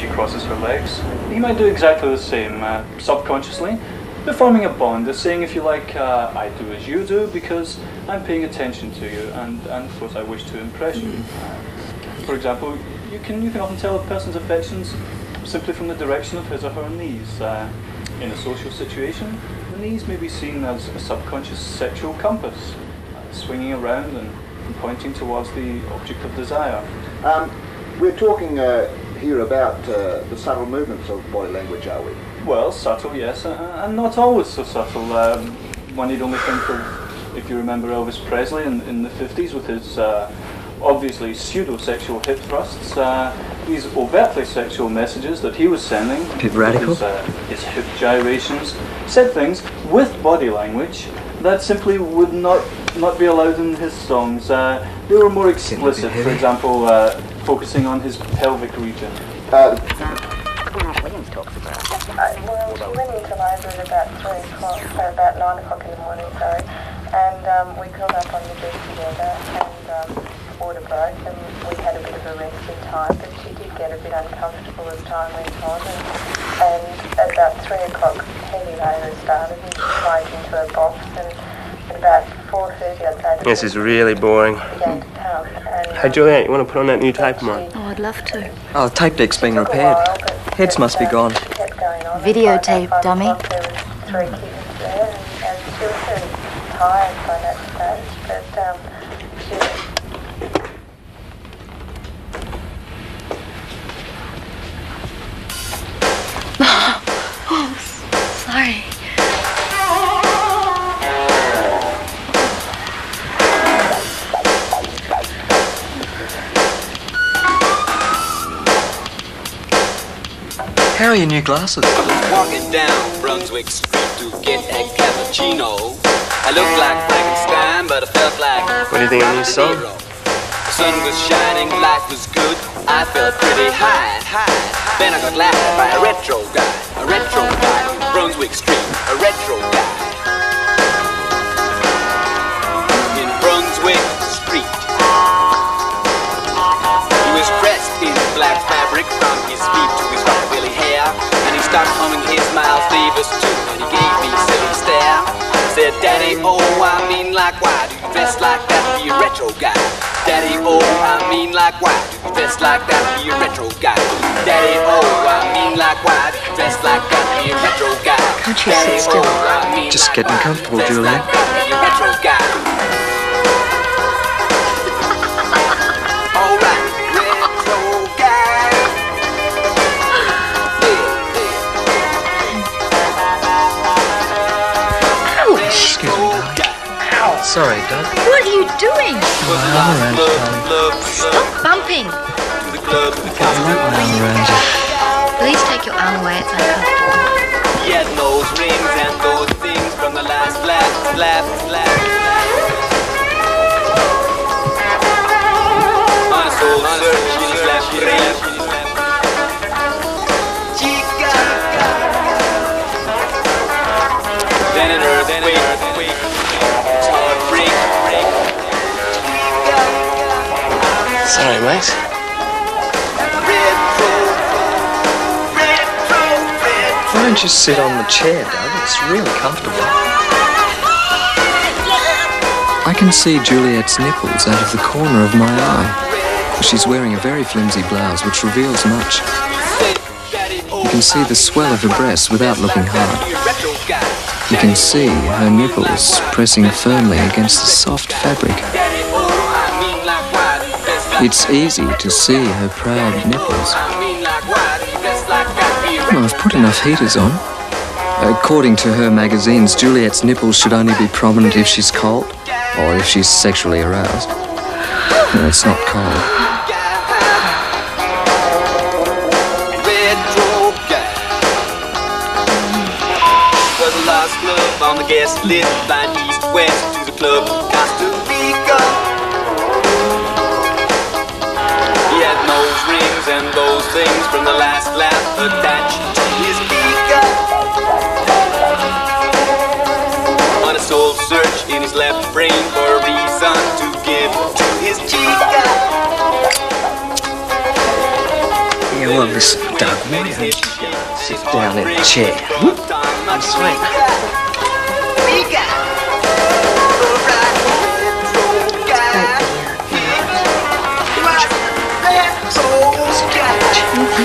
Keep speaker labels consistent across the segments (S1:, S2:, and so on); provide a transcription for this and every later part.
S1: she crosses her legs. He might do exactly the same, subconsciously. They're forming a bond. They're saying, if you like, I do as you do because I'm paying attention to you, and of course I wish to impress you. For example, you can often tell a person's affections simply from the direction of his or her knees. In a social situation, the knees may be seen as a subconscious sexual compass, swinging around and pointing towards the object of desire.
S2: We're talking here about the subtle movements of body language, are we?
S1: Well, subtle, yes, and not always so subtle. One need only think of, if you remember Elvis Presley in the 50s with his obviously pseudo-sexual hip thrusts, these overtly sexual messages that he was sending,
S3: bit radical.
S1: His hip gyrations, said things with body language that simply would not be allowed in his songs. They were more explicit, for example, focusing on his pelvic region.
S4: Williams talks about.
S5: Well, she went into labour at about 3 o'clock, so about 9 o'clock in the morning, sorry, and we curled up on the bed together, and water broke, and we had a bit of a rest in time, but she did get a bit uncomfortable as time went on, and at about 3 o'clock heavy labour started, and she climbed into her box, and at about 4:30 I'd say
S6: this is really boring.
S5: began to come. And,
S6: Hey Juliet, you want to put on that new tape of mine?
S4: Oh, I'd love to.
S3: Oh, the tape deck's been repaired. Heads must be gone.
S4: Videotape, dummy.
S5: There was 3 kittens there, and she was very tired by that stage, but she...
S4: Oh, sorry.
S3: How are your new glasses?
S7: Walking down Brunswick Street to get a cappuccino. I looked like Frankenstein, but I felt like...
S6: What do you think of the new song?
S7: The sun was shining, life was good. I felt pretty high. Then I got laughed at by a retro guy on Brunswick Street, a retro guy. In Brunswick Street. He was dressed in black fabric from his feet to his rockabilly hair, and he started humming his Miles Davis too, and he gave me a silly stare. Said, Daddy, oh, I mean like why do you dress like that, be a retro guy? Daddy, oh, I mean like why do you dress like that, be a retro guy? Daddy, oh, I mean like why do you dress like that, be a retro guy?
S4: Can't you sit still?
S3: Just getting comfortable, Juliet.
S7: Be a retro guy. All right, retro guy.
S3: Excuse me, darling. Sorry, Doug.
S4: What are you doing?
S3: My arm around you, darling.
S4: Stop bumping.
S3: I like my arm around you.
S4: Please take your arm away, it's uncomfortable.
S7: He had nose rings and those things from the last laugh. On a soul search in his left brain. Chica. Then an earthquake. Heartbreak.
S6: Sorry, mate.
S3: Why don't you sit on the chair, Doug? It's really comfortable. I can see Juliet's nipples out of the corner of my eye. She's wearing a very flimsy blouse which reveals much. You can see the swell of her breasts without looking hard. You can see her nipples pressing firmly against the soft fabric. It's easy to see her proud nipples. Well, I've put enough heaters on. According to her magazines, Juliet's nipples should only be prominent if she's cold or if she's sexually aroused. No, it's not cold.
S7: Was the last club on the guest list, flying east west to the club Costa Rica. He had nose rings and those things from the last laugh attached to his beaker. On a soul search in his left brain for a reason to give to his chica.
S3: You Well, listen, Doug, why don't you go sit down in a chair? I'm sweet.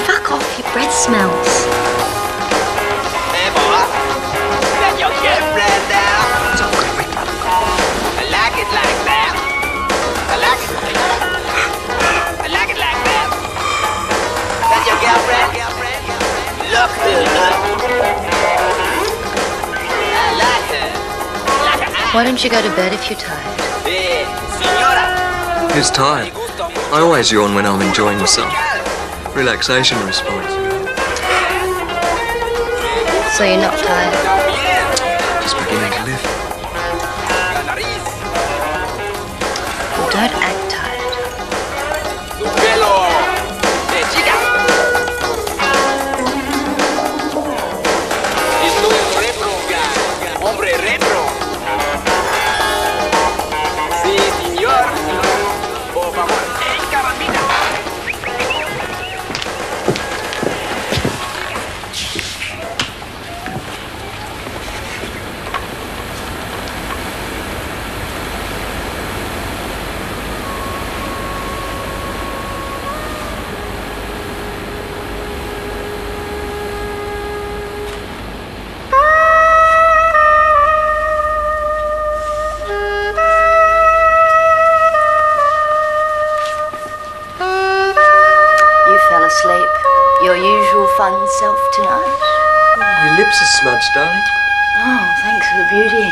S4: Fuck off, your breath smells.
S7: Hey, boy. Let your girlfriend down. I like it like that. I like it like that. I like it like that. Let your girlfriend look good. I like her.
S4: Why don't you go to bed if you're tired?
S7: Hey, senora.
S3: Who's tired? I always yawn when I'm enjoying myself. Relaxation response.
S4: So you're not tired?
S3: Just beginning to live.
S4: Well, don't act tired.
S7: Hombre retro. Sí, señor. Por favor. Hey, caballita.
S4: Your usual fun self tonight?
S3: Your lips are smudged, darling.
S4: Oh, thanks for the beauty.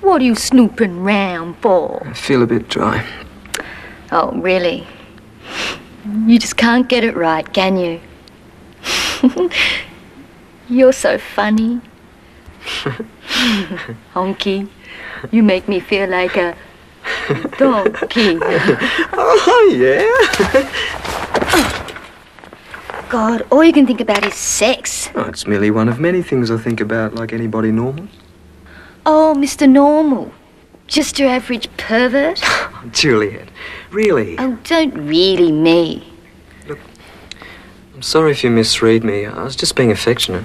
S4: What are you snooping round for?
S3: I feel a bit dry.
S4: Oh, really? You just can't get it right, can you? You're so funny. Honky, you make me feel like a donkey.
S3: Oh, yeah?
S4: God, all you can think about is sex.
S3: Oh, it's merely one of many things I think about, like anybody normal.
S4: Oh, Mr. Normal. Just your average pervert?
S3: Juliet, really?
S4: Oh, don't really me.
S3: Look, I'm sorry if you misread me. I was just being affectionate.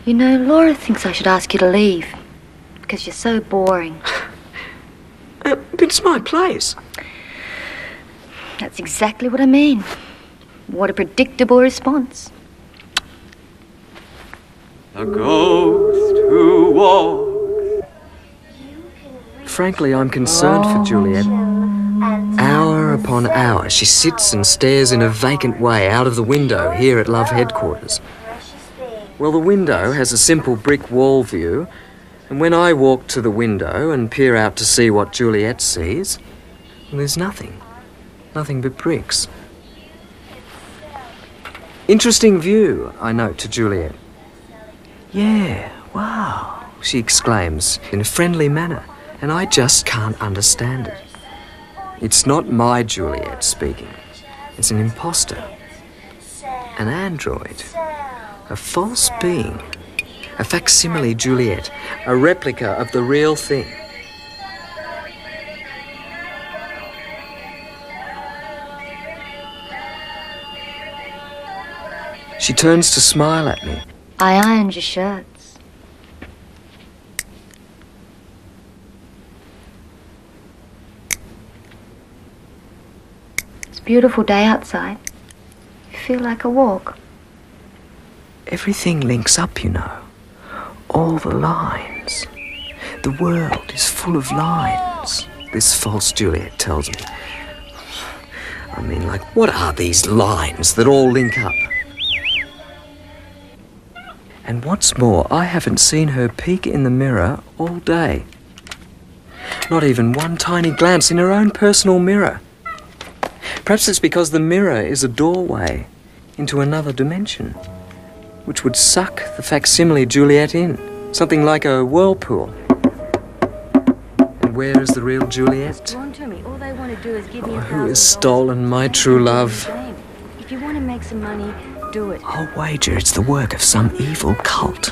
S4: You know, Laura thinks I should ask you to leave. Because you're so boring.
S3: But it's my place.
S4: That's exactly what I mean. What a predictable response.
S8: A ghost who walks.
S3: Frankly, I'm concerned for Juliet. Hour upon hour, she sits and stares in a vacant way out of the window here at Love Headquarters. Well, the window has a simple brick wall view, and when I walk to the window and peer out to see what Juliet sees, well, there's nothing. Nothing but bricks. Interesting view, I note to Juliet. Yeah, wow, she exclaims in a friendly manner, and I just can't understand it. It's not my Juliet speaking. It's an imposter, an android, a false being, a facsimile Juliet, a replica of the real thing. She turns to smile at me.
S4: I ironed your shirts. It's a beautiful day outside. You feel like a walk.
S3: Everything links up, you know. All the lines. The world is full of lines, this false Juliet tells me. I mean, like, what are these lines that all link up? And what's more, I haven't seen her peek in the mirror all day. Not even one tiny glance in her own personal mirror. Perhaps it's because the mirror is a doorway into another dimension, which would suck the facsimile Juliet in, something like a whirlpool. And where is the real Juliet?
S4: All they want to do is give me
S3: Who has stolen my true love?
S4: make some money, do it.
S3: I'll wager it's the work of some evil cult.